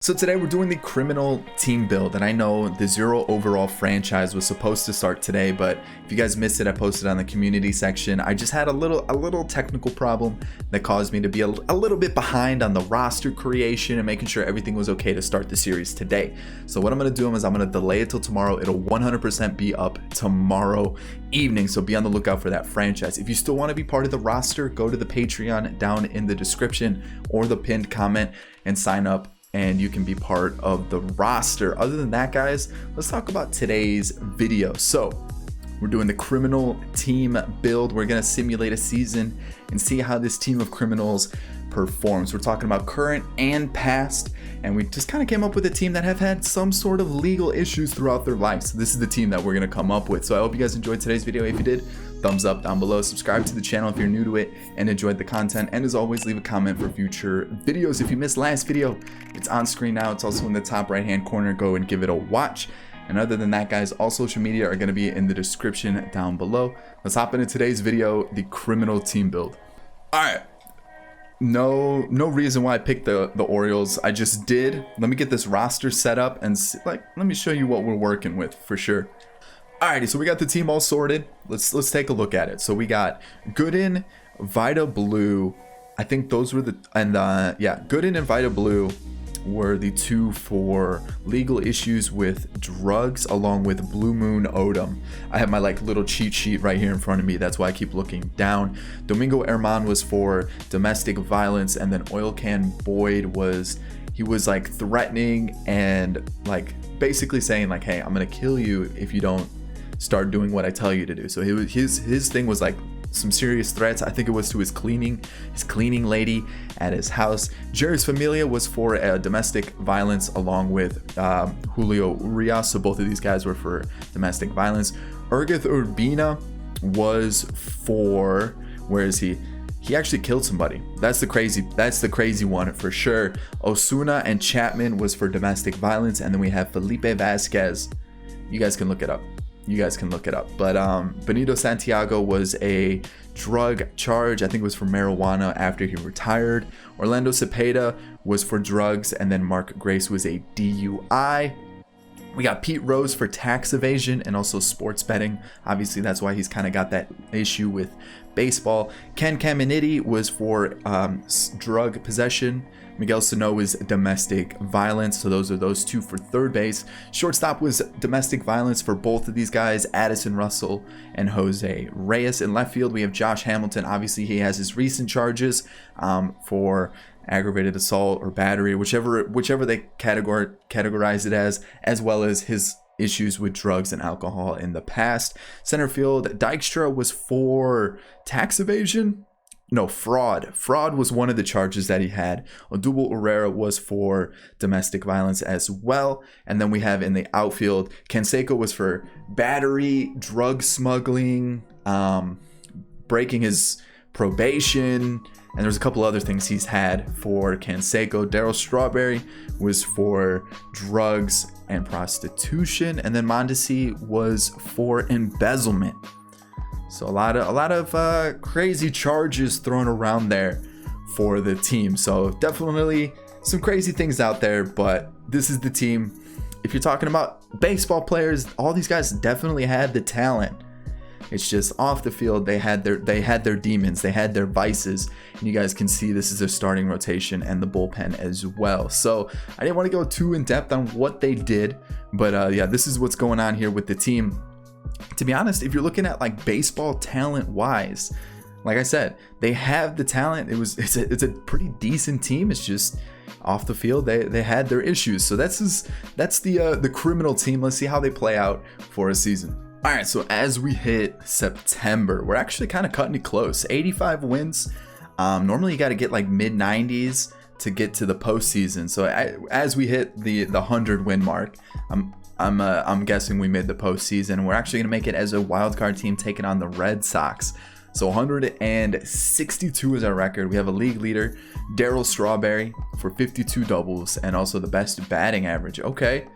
So today we're doing the criminal team build, and I know the 0 overall franchise was supposed to start today, but if you guys missed it, I posted on the community section. I just had a little technical problem that caused me to be a little bit behind on the roster creation and making sure everything was okay to start the series today. So what I'm going to do is I'm going to delay it till tomorrow. It'll 100% be up tomorrow evening, so be on the lookout for that franchise. If you still want to be part of the roster, go to the Patreon down in the description or the pinned comment and sign up, and you can be part of the roster. Other than that, guys, let's talk about today's video. So we're doing the criminal team build. We're gonna simulate a season and see how this team of criminals performs. We're talking about current and past, and we just kind of came up with a team that have had some sort of legal issues throughout their lives. So this is the team that we're gonna come up with. So I hope you guys enjoyed today's video. If you did, thumbs up down below, subscribe to the channel if you're new to it and enjoyed the content, and as always, leave a comment for future videos. If you missed last video, it's on screen now. It's also in the top right hand corner. Go and give it a watch. And other than that, guys, all social media are going to be in the description down below. Let's hop into today's video, the criminal team build. All right, no reason why I picked the Orioles. I just did. Let me get this roster set up and let me show you what we're working with for sure. Alrighty, so we got the team all sorted. Let's take a look at it. So we got Gooden, Vida Blue. I think those were Gooden and Vida Blue were the two for legal issues with drugs, along with Blue Moon Odom. I have my little cheat sheet right here in front of me. That's why I keep looking down. Domingo Herman was for domestic violence, and then Oil Can Boyd was threatening and basically saying hey, I'm gonna kill you if you don't start doing what I tell you to do. So his thing was some serious threats. I think it was to his cleaning lady at his house. Jerry's Familia was for domestic violence, along with Julio Urias. So both of these guys were for domestic violence. Urgith Urbina was for, where is he? He actually killed somebody. That's the crazy one for sure. Osuna and Chapman was for domestic violence, and then we have Felipe Vasquez. You guys can look it up. But Benito Santiago was a drug charge. I think it was for marijuana after he retired. Orlando Cepeda was for drugs, and then Mark Grace was a DUI. We got Pete Rose for tax evasion and also sports betting. Obviously, that's why he's kind of got that issue with baseball. Ken Caminiti was for drug possession. Miguel Sano was domestic violence. So those two for third base. Shortstop was domestic violence for both of these guys, Addison Russell and Jose Reyes. In left field, we have Josh Hamilton. Obviously, he has his recent charges for aggravated assault or battery, whichever they categorize it as well as his issues with drugs and alcohol in the past. Center field, Dykstra was for tax evasion. No, fraud. Fraud was one of the charges that he had. Odubel Herrera was for domestic violence as well. And then we have in the outfield, Canseco was for battery, drug smuggling, breaking his probation, and there's a couple other things he's had for Canseco. Darryl Strawberry was for drugs and prostitution, and then Mondesi was for embezzlement. So a lot of crazy charges thrown around there for the team. So definitely some crazy things out there, but this is the team. If you're talking about baseball players, all these guys definitely had the talent. It's just off the field, they had their demons, they had their vices, and you guys can see this is their starting rotation and the bullpen as well. So I didn't want to go too in depth on what they did, but yeah, this is what's going on here with the team. To be honest, if you're looking at baseball talent wise, like I said, they have the talent. It's a pretty decent team. It's just off the field they had their issues. So that's the criminal team. Let's see how they play out for a season. All right, so as we hit September, we're actually kind of cutting it close. 85 wins. Normally you got to get mid 90s to get to the postseason. So as we hit the 100 win mark, I'm guessing we made the postseason. We're actually gonna make it as a wild card team taking on the Red Sox. So 162 is our record. We have a league leader, Darryl Strawberry, for 52 doubles and also the best batting average. Okay,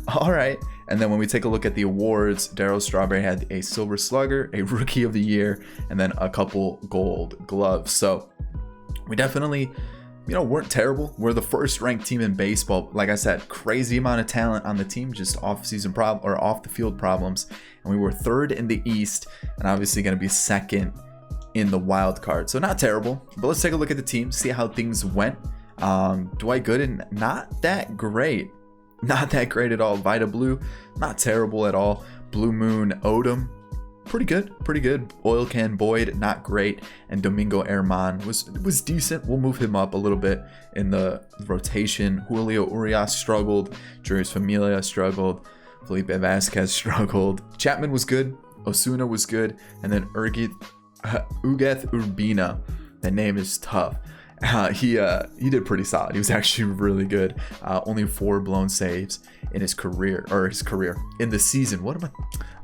all right. And then when we take a look at the awards, Darryl Strawberry had a Silver Slugger, a Rookie of the Year, and then a couple Gold Gloves. So we definitely weren't terrible. We're the first ranked team in baseball. Like I said, crazy amount of talent on the team, just off the field problems. And we were third in the East, and obviously going to be second in the wild card. So not terrible, but let's take a look at the team, see how things went. Dwight Gooden, not that great. Not that great at all. Vida Blue, not terrible at all. Blue Moon Odom, pretty good. Oil Can Boyd, not great. And Domingo Herman was decent. We'll move him up a little bit in the rotation. Julio Urias struggled. Juris Familia struggled. Felipe Vasquez struggled. Chapman was good. Osuna was good. And then Ugeth Urbina. That name is tough. He did pretty solid. He was actually really good. Only 4 blown saves in his career in the season.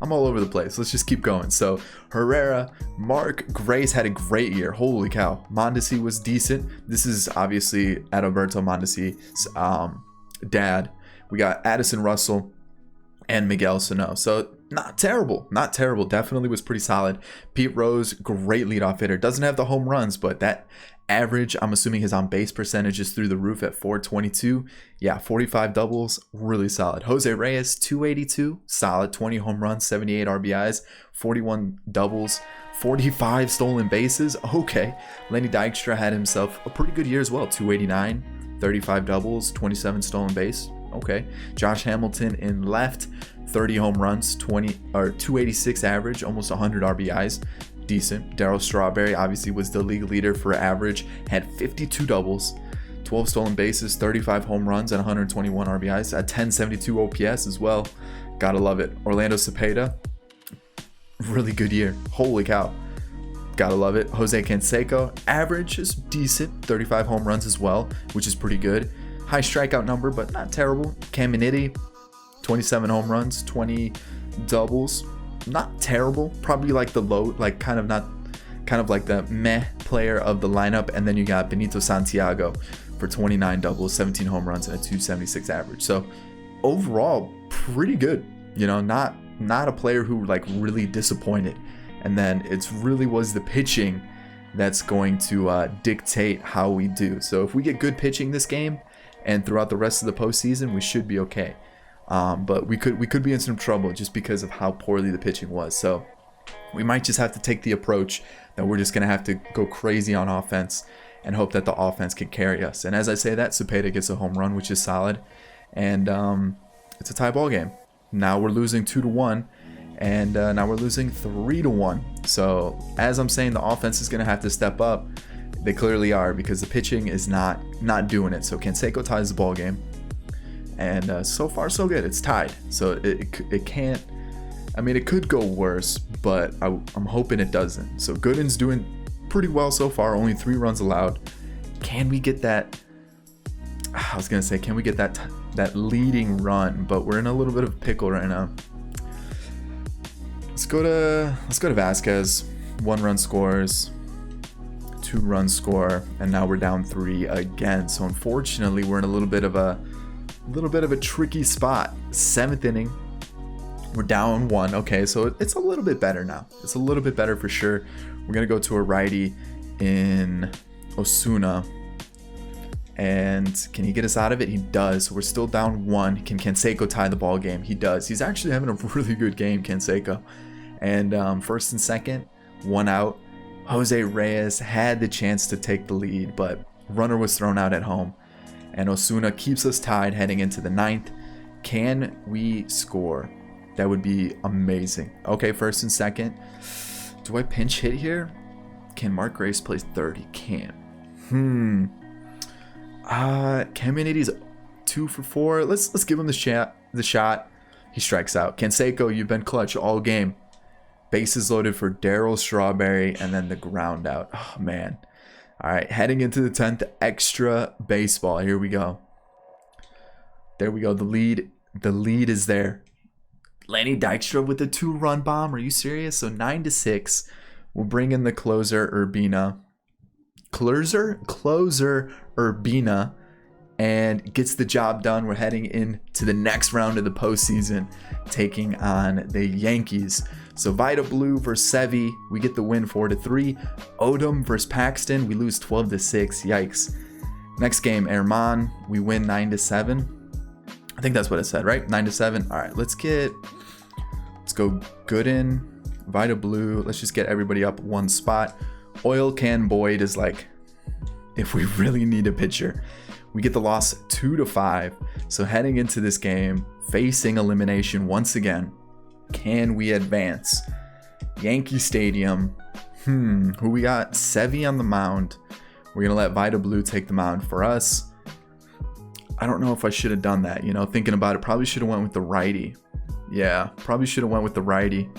I'm all over the place. Let's just keep going. So Herrera, Mark Grace had a great year. Holy cow. Mondesi was decent. This is obviously Adalberto Mondesi's dad. We got Addison Russell and Miguel Sano. So not terrible. Definitely was pretty solid. Pete Rose, great leadoff hitter. Doesn't have the home runs, but that average, I'm assuming his on base percentage is through the roof at 422. Yeah, 45 doubles, really solid. Jose Reyes, 282, solid. 20 home runs, 78 RBIs, 41 doubles, 45 stolen bases. Okay. Lenny Dykstra had himself a pretty good year as well. 289, 35 doubles, 27 stolen base. Okay. Josh Hamilton in left, 30 home runs, 286 average, almost 100 RBIs. Decent. Darryl Strawberry obviously was the league leader for average, had 52 doubles, 12 stolen bases, 35 home runs, and 121 RBIs, a 1072 OPS as well. Gotta love it. Orlando Cepeda, really good year. Holy cow. Gotta love it. Jose Canseco, average is decent, 35 home runs as well, which is pretty good. High strikeout number, but not terrible. Cam Miniti, 27 home runs, 20 doubles. Not terrible, probably like the low, like kind of like the meh player of the lineup. And then you got Benito Santiago for 29 doubles, 17 home runs, and a 276 average. So overall, pretty good. Not a player who like really disappointed. And then it's really was the pitching that's going to dictate how we do. So if we get good pitching this game and throughout the rest of the postseason, we should be okay. But we could be in some trouble just because of how poorly the pitching was. So we might just have to take the approach that we're just going to have to go crazy on offense and hope that the offense can carry us. And as I say that, Cepeda gets a home run, which is solid. And it's a tie ball game. Now we're losing 2-1, and now we're losing 3-1. So as I'm saying, the offense is going to have to step up. They clearly are, because the pitching is not doing it. So Canseco ties the ball game. And so far so good. It's tied, so it can't. I mean, it could go worse, but I'm hoping it doesn't. So Gooden's doing pretty well so far. Only 3 runs allowed. Can we get that? I was gonna say, can we get that leading run? But we're in a little bit of a pickle right now. Let's go to Vasquez. 1 run scores. 2 run score, and now we're down 3 again. So unfortunately, we're in a little bit of a tricky spot. 7th inning, we're down 1. Okay, so it's a little bit better now. It's a little bit better for sure. We're gonna go to a righty in Osuna, and can he get us out of it? He does. So we're still down 1. Can Canseco tie the ball game? He does. He's actually having a really good game, Canseco. And first and second, 1 out. Jose Reyes had the chance to take the lead, but runner was thrown out at home. And Osuna keeps us tied heading into the 9th. Can we score? That would be amazing. Okay, first and second. Do I pinch hit here? Can Mark Grace play third? He can. Caminiti's 2 for 4. Let's give him the shot. He strikes out. Canseco, you've been clutch all game. Bases loaded for Darryl Strawberry, and then the ground out. Oh man. All right, heading into the 10th, extra baseball. Here we go. There we go. The lead is there. Lenny Dykstra with the 2-run bomb. Are you serious? So 9-6. We'll bring in the closer, Urbina. Closer Urbina, and gets the job done. We're heading into the next round of the postseason, taking on the Yankees. So Vida Blue versus Sevy, we get the win 4-3. Odom versus Paxton, we lose 12-6. Yikes. Next game, Herman, we win 9-7. I think that's what it said, right? 9-7. All right, let's go Gooden, Vita Blue. Let's just get everybody up one spot. Oil Can Boyd is like, if we really need a pitcher. We get the loss 2-5. So heading into this game, facing elimination once again, can we advance? Yankee Stadium. Who we got? Sevy on the mound. We're going to let Vita Blue take the mound for us. I don't know if I should have done that. You know, thinking about it, probably should have went with the righty. Yeah, probably should have went with the righty.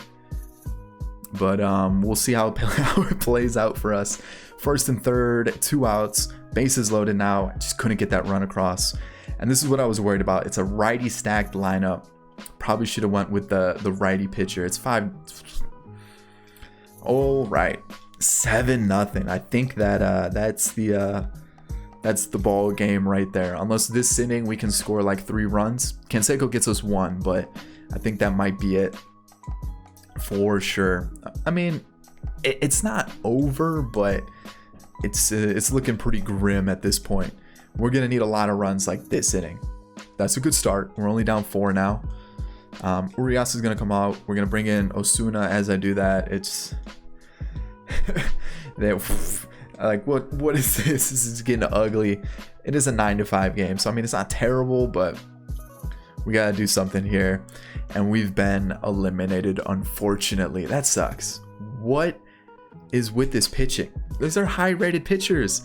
But we'll see how it plays out for us. First and third, 2 outs. Bases loaded now. I just couldn't get that run across. And this is what I was worried about. It's a righty stacked lineup. Probably should have went with the righty pitcher. It's 5. All right. 7-0. I think that that's the ball game right there. Unless this inning we can score like 3 runs. Canseco gets us 1, but I think that might be it for sure. I mean, it's not over, but it's looking pretty grim at this point. We're gonna need a lot of runs like this inning. That's a good start. We're only down 4 now. Urias is gonna come out. We're gonna bring in Osuna. As I do that, it's like what is this? This is getting ugly. It is a 9-5 game, so I mean it's not terrible, but we gotta do something here. And we've been eliminated, unfortunately. That sucks. What is with this pitching? Those are high-rated pitchers.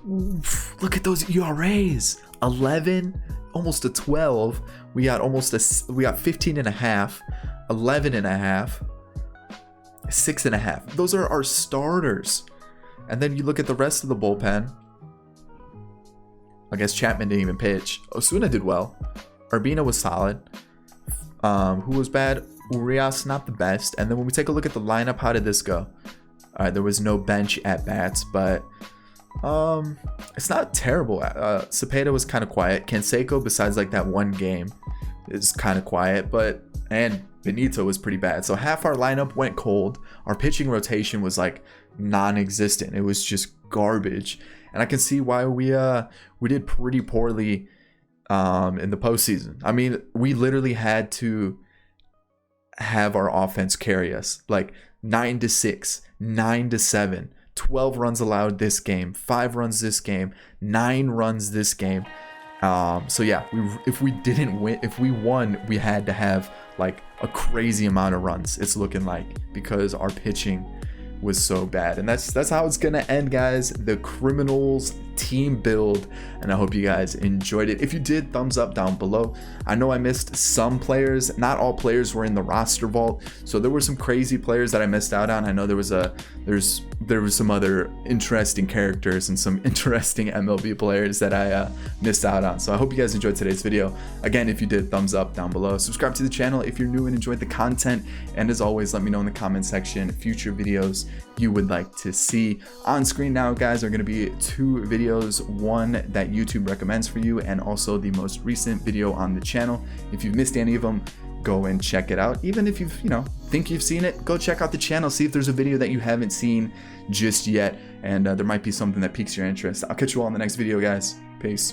Look at those ERAs. 11, almost a 12. We got 15.5, 11.5, 6.5. Those are our starters. And then you look at the rest of the bullpen. I guess Chapman didn't even pitch. Osuna did well. Urbina was solid. Who was bad? Urias, not the best. And then when we take a look at the lineup, how did this go? All right, there was no bench at bats, but it's not terrible. Cepeda was kind of quiet. Canseco, besides like that one game, is kind of quiet, and Benito was pretty bad. So half our lineup went cold. Our pitching rotation was like non-existent. It was just garbage, and I can see why we did pretty poorly in the postseason. I mean, we literally had to have our offense carry us, like 9-6, 9-7, 12 runs allowed this game, 5 runs this game, 9 runs this game. So yeah, if we won, we had to have like a crazy amount of runs. It's looking like, because our pitching was so bad. And that's how it's gonna end, guys. The Criminals team build, and I hope you guys enjoyed it. If you did, thumbs up down below. I know I missed some players. Not all players were in the roster vault, so there were some crazy players that I missed out on. I know there was some other interesting characters and some interesting MLB players that I missed out on. So I hope you guys enjoyed today's video. Again, if you did, thumbs up down below. Subscribe to the channel if you're new and enjoyed the content, and as always, let me know in the comment section future videos you would like to see. On screen now, guys, are going to be 2 videos, one that YouTube recommends for you, and also the most recent video on the channel. If you've missed any of them, go and check it out. Even if you've, think you've seen it, go check out the channel, see if there's a video that you haven't seen just yet, and there might be something that piques your interest. I'll catch you all in the next video, guys. Peace.